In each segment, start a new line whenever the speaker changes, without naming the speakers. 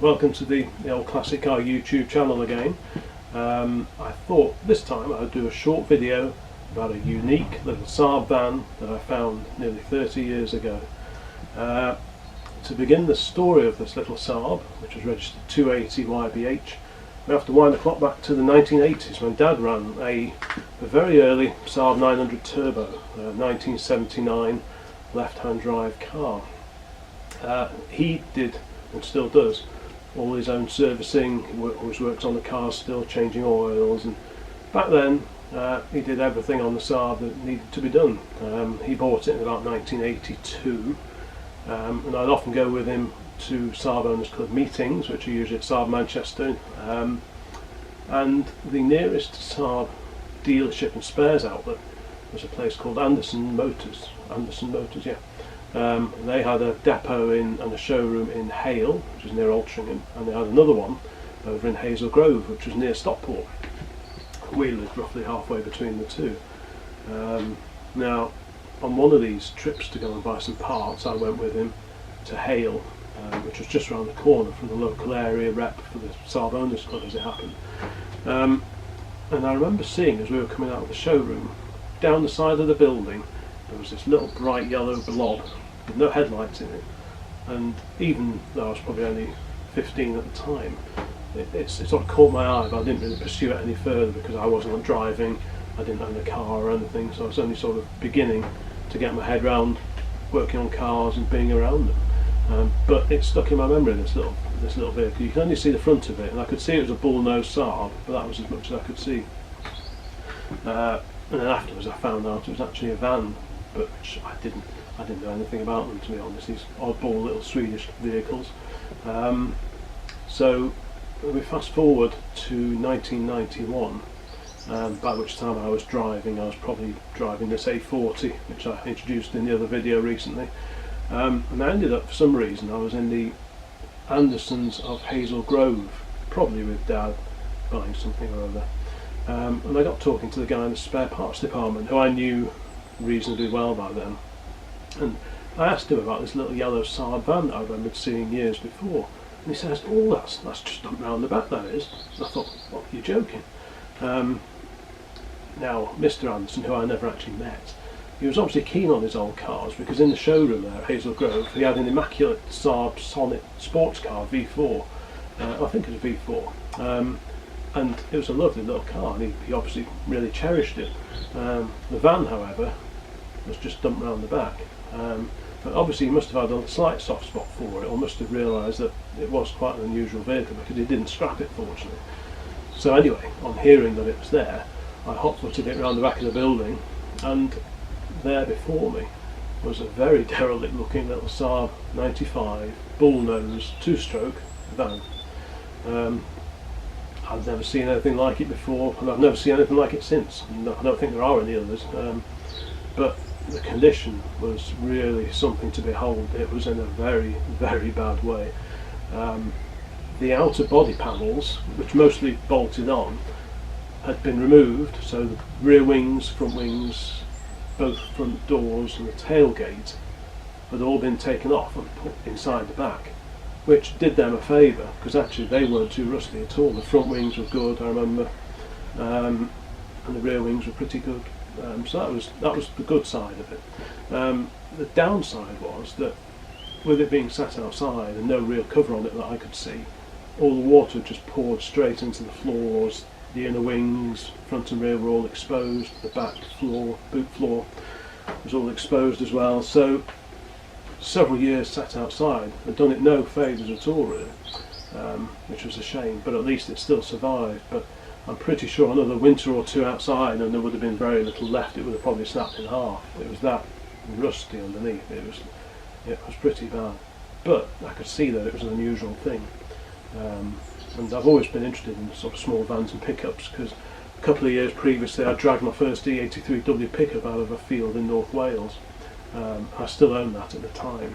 welcome to the old classic car YouTube channel again. I thought this time I'd do a short video about a unique little Saab van that I found nearly 30 years ago. To begin the story of this little Saab, which was registered 280 YBH, we have to wind the clock back to the 1980s when Dad ran a very early Saab 900 Turbo, 1979 left-hand drive car. He did, and still does, all his own servicing. He always works on the cars still, changing oils, and back then he did everything on the Saab that needed to be done. He bought it in about 1982, and I'd often go with him to Saab Owners Club meetings, which are usually at Saab Manchester, and the nearest Saab dealership and spares outlet was a place called Anderson Motors, yeah. They had a depot and a showroom in Hale, which is near Altrincham, and they had another one over in Hazel Grove, which was near Stockport. We lived roughly halfway between the two. Now, on one of these trips to go and buy some parts, I went with him to Hale, which was just around the corner from the local area rep for the Saab Owners Club, as it happened. And I remember seeing, as we were coming out of the showroom, down the side of the building there was this little bright yellow blob with no headlights in it, and even though I was probably only 15 at the time, it sort of caught my eye, but I didn't really pursue it any further because I wasn't driving, I didn't own a car or anything, so I was only sort of beginning to get my head round working on cars and being around them. But it stuck in my memory, this little vehicle. You can only see the front of it, and I could see it was a bullnose Saab, but that was as much as I could see. And then afterwards I found out it was actually a van, but I didn't know anything about them, to be honest, these oddball little Swedish vehicles. So we fast forward to 1991, by which time I was probably driving this A40, which I introduced in the other video recently. And I ended up, for some reason, I was in the Andersons of Hazel Grove, probably with Dad, buying something or other. And I got talking to the guy in the spare parts department, who I knew reasonably well by then. And I asked him about this little yellow Saab van that I remembered seeing years before. And he says, "Oh, that's just dumped round the back, that is." And I thought, "What, you're joking?" Now, Mr. Anderson, who I never actually met, he was obviously keen on his old cars, because in the showroom there at Hazel Grove he had an immaculate SAAB Sonett sports car, V4, I think it was a V4, and it was a lovely little car, and he obviously really cherished it. The van, however, was just dumped round the back, but obviously he must have had a slight soft spot for it, or must have realised that it was quite an unusual vehicle, because he didn't scrap it, fortunately. So anyway, on hearing that it was there, I hot-footed it round the back of the building, and there before me was a very derelict looking little Saab 95 bullnose two-stroke van. I've never seen anything like it before, and I've never seen anything like it since. I don't think there are any others, but the condition was really something to behold. It was in a very, very bad way. The outer body panels, which mostly bolted on, had been removed, so the rear wings, front wings, both front doors and the tailgate had all been taken off and put inside the back, which did them a favour, because actually they weren't too rusty at all. The front wings were good, I remember, and the rear wings were pretty good. So that was the good side of it. The downside was that, with it being sat outside and no real cover on it that I could see, all the water just poured straight into the floors. The inner wings, front and rear, were all exposed. The back floor, boot floor, was all exposed as well. So several years sat outside had done it no favours at all, really, which was a shame. But at least it still survived. But I'm pretty sure another winter or two outside, and there would have been very little left. It would have probably snapped in half. It was that rusty underneath. It was pretty bad. But I could see that it was an unusual thing. And I've always been interested in sort of small vans and pickups, because a couple of years previously I dragged my first E83W pickup out of a field in North Wales. I still owned that at the time.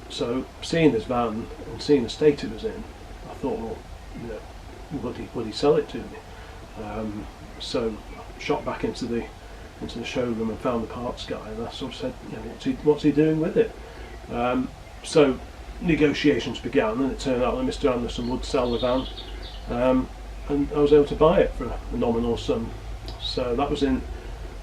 So seeing this van and seeing the state it was in, I thought, well, would he sell it to me? So I shot back into the showroom and found the parts guy, and I sort of said, what's he doing with it? So negotiations began, and it turned out that Mr. Anderson would sell the van, and I was able to buy it for a nominal sum. So that was in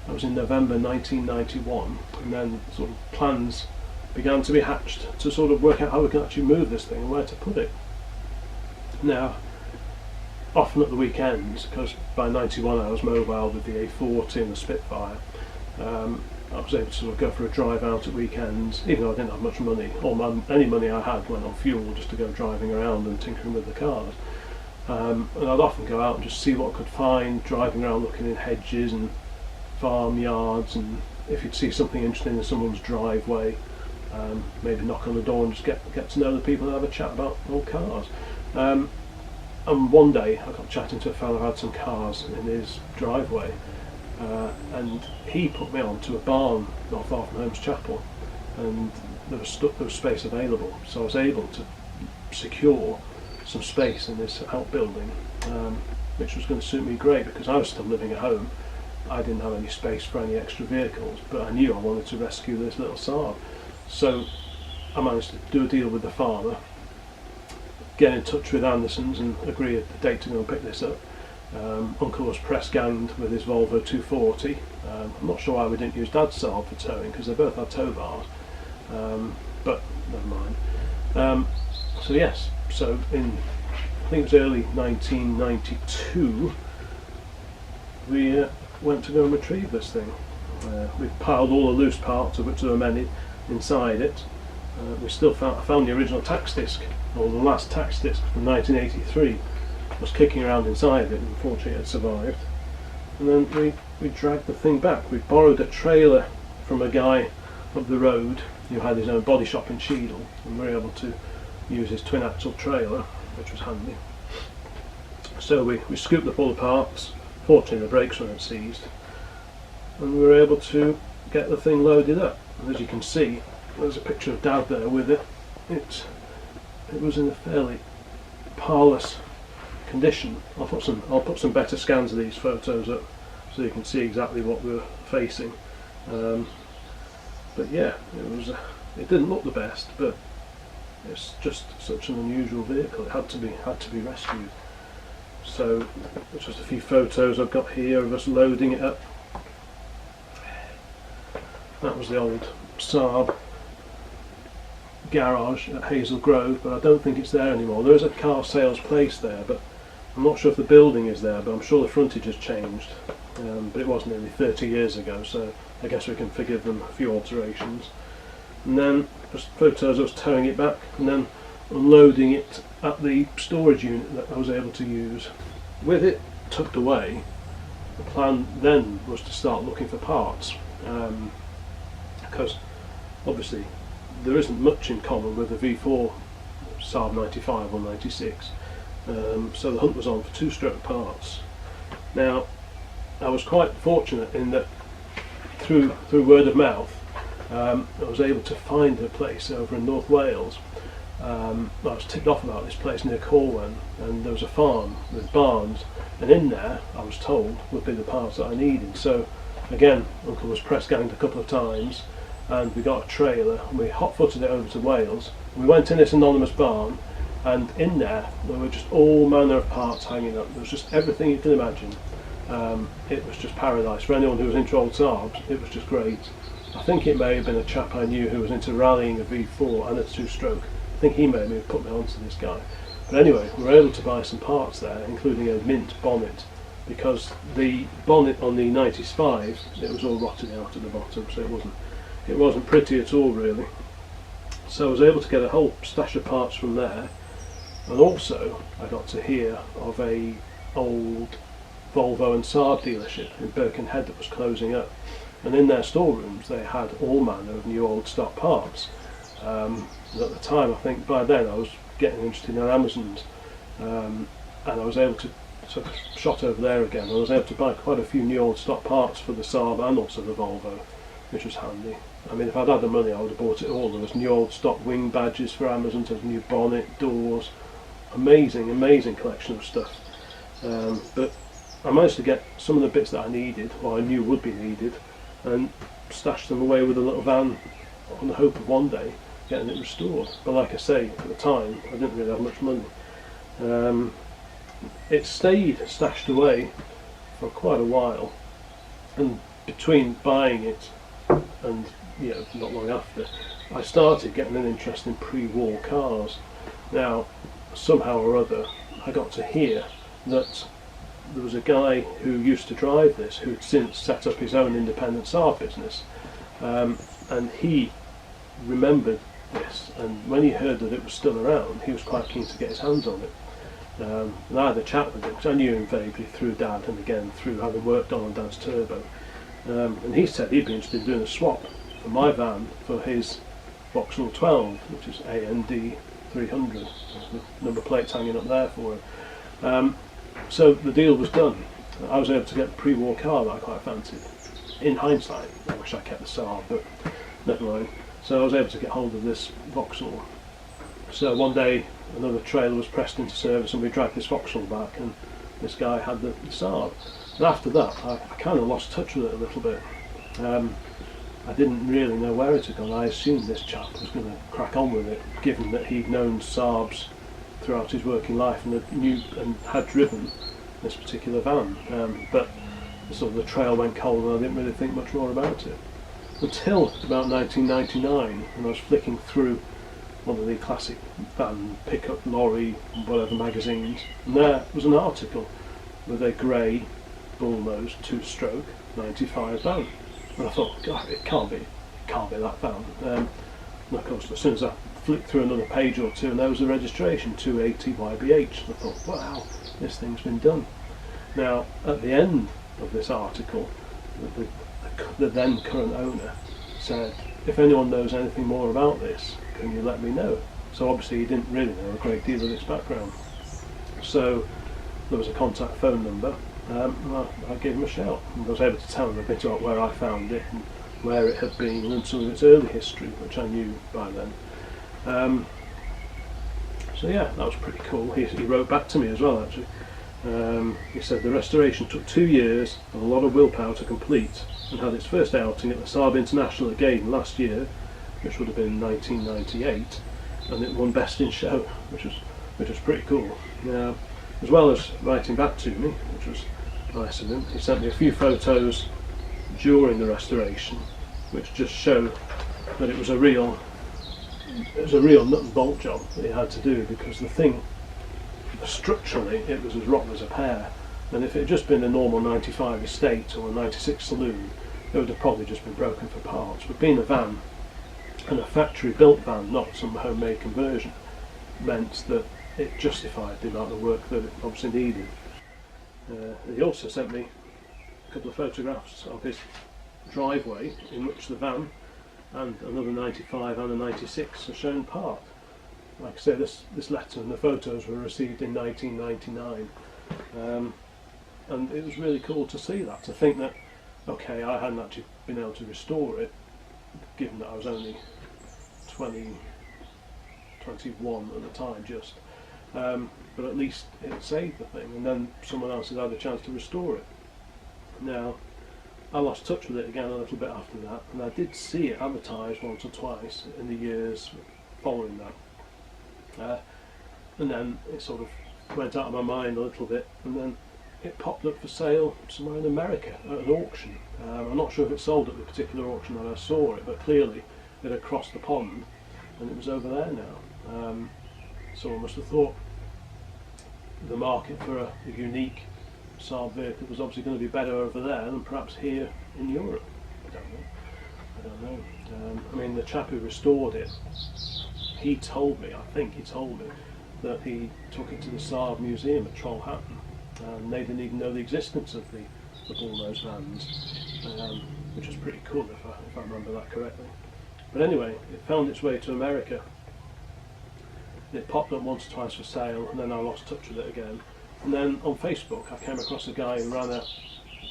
November 1991, and then sort of plans began to be hatched to sort of work out how we can actually move this thing and where to put it. Now, often at the weekends, because by 91 I was mobile with the A40 and the Spitfire, I was able to sort of go for a drive out at weekends, even though I didn't have much money. Any money I had went on fuel just to go driving around and tinkering with the cars. And I'd often go out and just see what I could find, driving around looking in hedges and farmyards, and if you'd see something interesting in someone's driveway, maybe knock on the door and just get to know the people and have a chat about old cars. And one day I got chatting to a fellow who had some cars in his driveway, and he put me on to a barn not far from Holmes Chapel, and there was space available, so I was able to secure some space in this outbuilding, which was going to suit me great because I was still living at home. I didn't have any space for any extra vehicles, but I knew I wanted to rescue this little Saab. So I managed to do a deal with the farmer, get in touch with Anderson's and agree a date to go and pick this up. Uncle was press ganged with his Volvo 240. I'm not sure why we didn't use Dad's Saab for towing, because they both had tow bars, but never mind. So yes, so in, I think it was early 1992, we went to go and retrieve this thing. We piled all the loose parts, of which there were many, inside it. We still found the original tax disc, or the last tax disc from 1983 was kicking around inside it, and unfortunately it survived. And then we dragged the thing back. We borrowed a trailer from a guy up the road who had his own body shop in Cheadle, and we were able to use his twin axle trailer, which was handy. So we scooped up all the parts. Fortunately the brakes weren't seized, and we were able to get the thing loaded up. And as you can see, there's a picture of Dad there with it. It was in a fairly parlous condition. I'll put some better scans of these photos up so you can see exactly what we're facing. But yeah, it didn't look the best, but it's just such an unusual vehicle. It had to be rescued. So just a few photos I've got here of us loading it up. That was the old Saab garage at Hazel Grove, but I don't think it's there anymore. There is a car sales place there, but I'm not sure if the building is there, but I'm sure the frontage has changed. But it was nearly 30 years ago, so I guess we can forgive them a few alterations. And then just photos of us towing it back and then unloading it at the storage unit that I was able to use. With it tucked away, the plan then was to start looking for parts, because obviously there isn't much in common with the V4 Saab 95 or 96, so the hunt was on for two-stroke parts. Now I was quite fortunate in that through word of mouth I was able to find a place over in North Wales. I was tipped off about this place near Corwen, and there was a farm with barns, and in there I was told would be the parts that I needed. So again, Uncle was press ganged a couple of times, and we got a trailer and we hot-footed it over to Wales. We went in this anonymous barn, and in there were just all manner of parts hanging up. There was just everything you can imagine. It was just paradise for anyone who was into old Saabs. It was just great. I think it may have been a chap I knew who was into rallying a V4 and a two-stroke. I think he may have put me onto this guy. But anyway, we were able to buy some parts there, including a mint bonnet, because the bonnet on the 95, it was all rotted out at the bottom, so it wasn't pretty at all really. So I was able to get a whole stash of parts from there, and also I got to hear of a old Volvo and Saab dealership in Birkenhead that was closing up, and in their storerooms they had all manner of new old stock parts. And at the time, I think by then I was getting interested in Amazons, and I was able to sort of shot over there again. I was able to buy quite a few new old stock parts for the Saab and also the Volvo, which was handy. I mean, if I'd had the money, I would have bought it all. There was new old stock wing badges for Amazon, there was new bonnet, doors, amazing collection of stuff. But I managed to get some of the bits that I needed, or I knew would be needed, and stashed them away with a little van on the hope of one day getting it restored. But like I say, at the time I didn't really have much money. It stayed stashed away for quite a while, and between buying it and not long after, I started getting an interest in pre-war cars. Now, somehow or other, I got to hear that there was a guy who used to drive this, who had since set up his own independent SAAB business, and he remembered this, and when he heard that it was still around, he was quite keen to get his hands on it. And I had a chat with him, because I knew him vaguely through Dad, and again through having worked on Dad's Turbo, and he said he'd be interested in doing a swap for my van for his Vauxhall 12, which is AND 300. The number plate's hanging up there for him. So the deal was done. I was able to get a pre-war car that I quite fancied. In hindsight, I wish I kept the SAAB, but never mind. So I was able to get hold of this Vauxhall. So one day another trailer was pressed into service and we dragged this Vauxhall back, and this guy had the SAAB. And after that I kind of lost touch with it a little bit. I didn't really know where it had gone. I assumed this chap was going to crack on with it, given that he'd known SAABs throughout his working life and had driven this particular van. But sort of the trail went cold and I didn't really think much more about it. Until about 1999, when I was flicking through one of the classic van, pickup, lorry, whatever magazines, and there was an article with a grey bullnose 2-stroke 95 van. And I thought, God, it can't be that van. And of course, as soon as I flicked through another page or two, and there was the registration, 280 YBH. And I thought, wow, this thing's been done. Now, at the end of this article, the then current owner said, if anyone knows anything more about this, can you let me know? So obviously he didn't really know a great deal of its background. So there was a contact phone number. I gave him a shout, and I was able to tell him a bit about where I found it and where it had been and some of its early history, which I knew by then. So yeah, that was pretty cool. He wrote back to me as well, actually. He said the restoration took 2 years and a lot of willpower to complete, and had its first outing at the SAAB International again last year, which would have been 1998, and it won Best in Show, which was pretty cool. Now, as well as writing back to me, which was nice of him, he sent me a few photos during the restoration, which just show that it was a real nut and bolt job that he had to do, because the thing, structurally, it was as rotten as a pear, and if it had just been a normal 95 estate or a 96 saloon, it would have probably just been broken for parts. But being a van, and a factory built van, not some homemade conversion, meant that it justified the amount of work that it obviously needed. He also sent me a couple of photographs of his driveway, in which the van and another 95 and a 96 are shown parked. Like I say, this letter and the photos were received in 1999, and it was really cool to see that, to think that, okay, I hadn't actually been able to restore it, given that I was only 21 at the time, just. But at least it saved the thing, and then someone else had had a chance to restore it. Now, I lost touch with it again a little bit after that, and I did see it advertised once or twice in the years following that. And then it sort of went out of my mind a little bit, and then it popped up for sale somewhere in America at an auction. I'm not sure if it sold at the particular auction that I saw it, but clearly it had crossed the pond and it was over there now. So I must have thought the market for a unique SAAB vehicle was obviously going to be better over there than perhaps here in Europe. I don't know. I mean, the chap who restored it, he told me that he took it to the SAAB museum at Trollhättan, and they didn't even know the existence of the bullnose vans, which was pretty cool if I remember that correctly. But anyway, it found its way to America. It popped up once or twice for sale, and then I lost touch with it again. And then on Facebook I came across a guy who ran a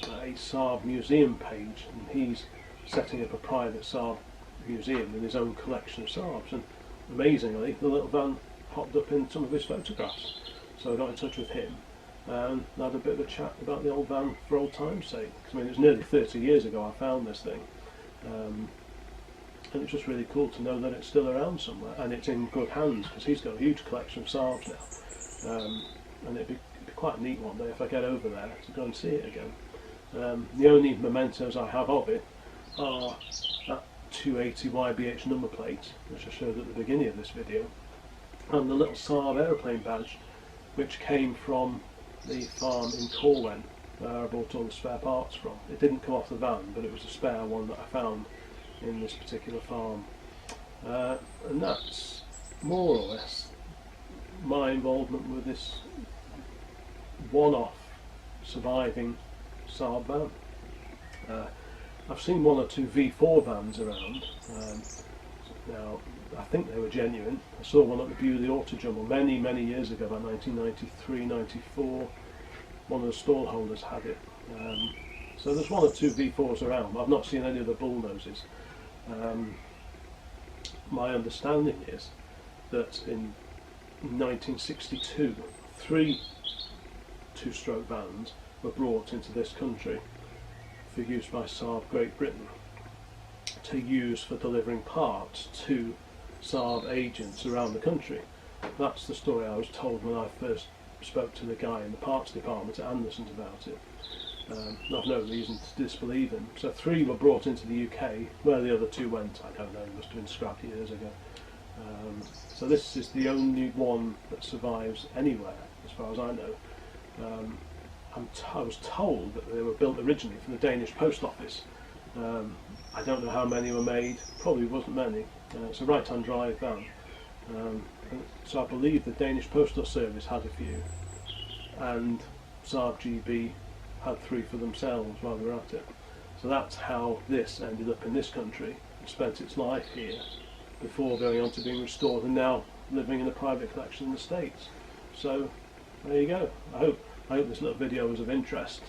SAAB museum page, and he's setting up a private SAAB museum with his own collection of SAABs, and amazingly the little van popped up in some of his photographs. So I got in touch with him and had a bit of a chat about the old van for old time's sake. 'Cause, I mean, it was nearly 30 years ago I found this thing, and it's just really cool to know that it's still around somewhere and it's in good hands, because he's got a huge collection of SAABs now, and it'd be quite neat one day if I get over there to go and see it again. The only mementos I have of it are that 280 YBH number plate, which I showed at the beginning of this video, and the little SAAB aeroplane badge, which came from the farm in Corwen, where I bought all the spare parts from. It didn't come off the van, but it was a spare one that I found in this particular farm. And that's more or less my involvement with this one-off surviving SAAB van. I've seen one or two V4 vans around. Now, I think they were genuine. I saw one at the View of the Auto Jumble many years ago, about 1993, 94. One of the stall holders had it. So there's one or two V4s around, but I've not seen any of the bullnoses. My understanding is that in 1962, 3 two-stroke vans were brought into this country for use by SAAB Great Britain, to use for delivering parts to SAAB agents around the country. That's the story I was told when I first spoke to the guy in the parts department at Anderson's about it. I've no reason to disbelieve him. So 3 were brought into the UK. Where the other 2 went, I don't know. It must have been scrapped years ago. So this is the only one that survives anywhere, as far as I know. I was told that they were built originally for the Danish Post Office. I don't know how many were made. Probably wasn't many. It's a right-hand drive van. So I believe the Danish Postal Service had a few, and SAAB GB had 3 for themselves while they were at it. So that's how this ended up in this country and spent its life here before going on to being restored and now living in a private collection in the States. So there you go. I hope this little video was of interest.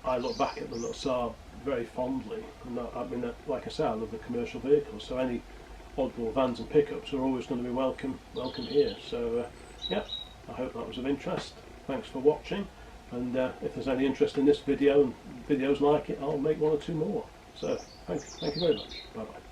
I look back at the little SAAB very fondly, and I mean, like I say, I love the commercial vehicles, so any oddball vans and pickups are always going to be welcome here. So yeah, I hope that was of interest. Thanks for watching, and if there's any interest in this video and videos like it, I'll make 1 or 2 more. So thank you very much. Bye bye.